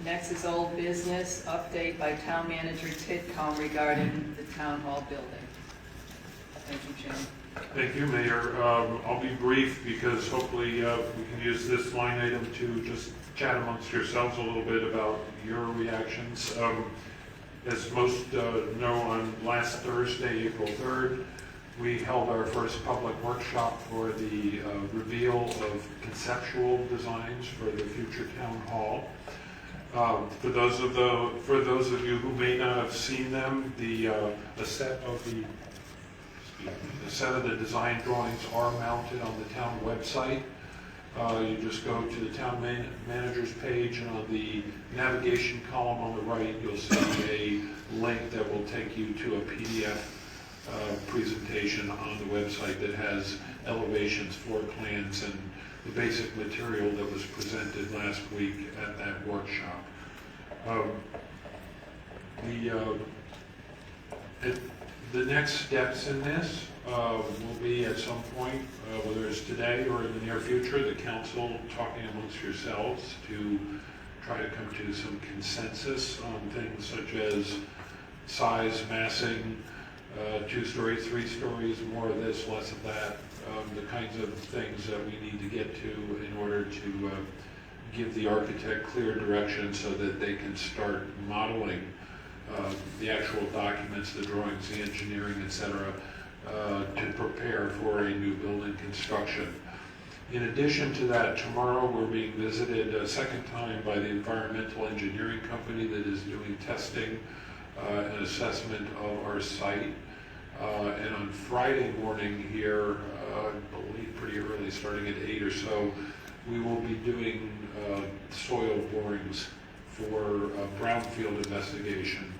Next is old business, update by Town Manager Titcomb regarding the Town Hall building. Thank you, Jim. Thank you, Mayor. I'll be brief because hopefully we can use this line item to just chat amongst yourselves a little bit about your reactions. As most know, on last Thursday, April 3rd, we held our first public workshop for the reveal of conceptual designs for the future town hall. For those of you who may not have seen them, a set of the design drawings are mounted on the town website. You just go to the town manager's page, and on the navigation column on the right, you'll see a link that will take you to a PDF presentation on the website that has elevations, floor plans, and the basic material that was presented last week at that workshop. The next steps in this will be at some point, whether it's today or in the near future, the council talking amongst yourselves to try to come to some consensus on things such as size, massing, 2 stories, 3 stories, more of this, less of that, the kinds of things that we need to get to in order to give the architect clear direction so that they can start modeling the actual documents, the drawings, the engineering, etc., to prepare for a new building construction. In addition to that, tomorrow we're being visited a second time by the environmental engineering company that is doing testing and assessment of our site. And on Friday morning here, I believe pretty early, starting at 8 or so, we will be doing soil borings for brownfield investigation.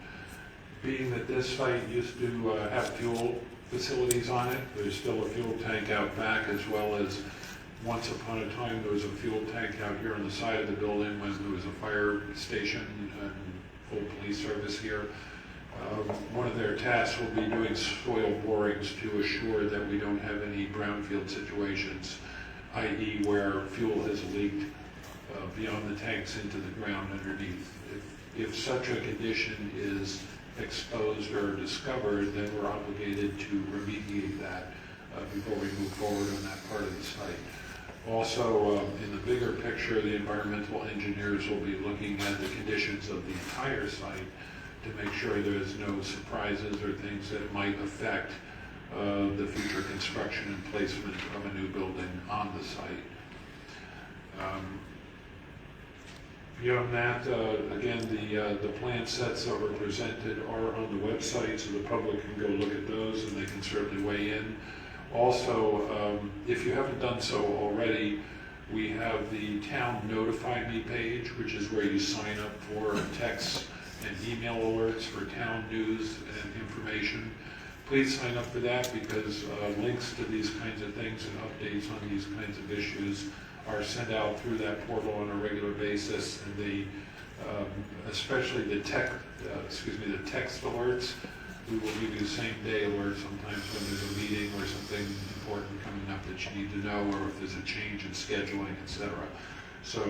Being that this site used to have fuel facilities on it, there's still a fuel tank out back, as well as once upon a time there was a fuel tank out here on the side of the building when there was a fire station and full police service here. One of their tasks will be doing soil borings to assure that we don't have any brownfield situations, i.e. where fuel has leaked beyond the tanks into the ground underneath. If such a condition is exposed or discovered, then we're obligated to remediate that before we move forward on that part of the site. Also, in the bigger picture, the environmental engineers will be looking at the conditions of the entire site to make sure there's no surprises or things that might affect the future construction and placement of a new building on the site. Beyond that, again, the plan sets that were presented are on the website, so the public can go look at those and they can certainly weigh in. Also, if you haven't done so already, we have the Town Notify Me page, which is where you sign up for text and email alerts for town news and information. Please sign up for that because links to these kinds of things and updates on these kinds of issues are sent out through that portal on a regular basis, and they, especially the text alerts, we will give you same-day alerts sometimes when there's a meeting or something important coming up that you need to know, or if there's a change in scheduling, etc. So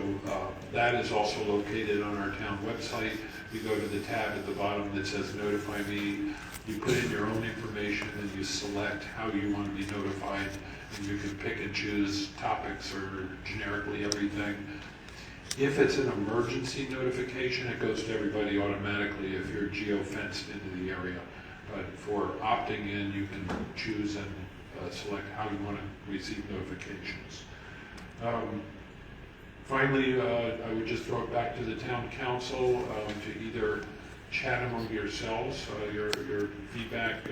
that is also located on our town website. You go to the tab at the bottom that says Notify Me. You put in your own information and you select how you want to be notified, and you can pick and choose topics or generically everything. If it's an emergency notification, it goes to everybody automatically if you're geo-fenced into the area. But for opting in, you can choose and select how you want to receive notifications. Finally, I would just throw it back to the town council to either chat among yourselves, your feedback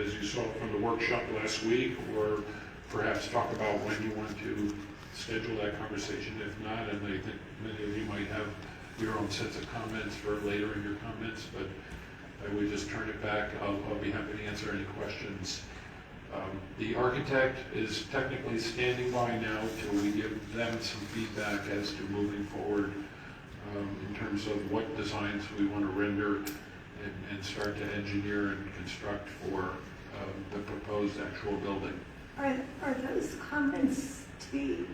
as you saw from the workshop last week, or perhaps talk about when you want to schedule that conversation. If not, and I think many of you might have your own sets of comments for later in your comments, but I would just turn it back. I'll be happy to answer any questions. The architect is technically standing by now till we give them some feedback as to moving forward in terms of what designs we want to render and start to engineer and construct for the proposed actual building. Are those comments to be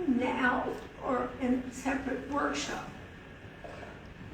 now or in separate workshop?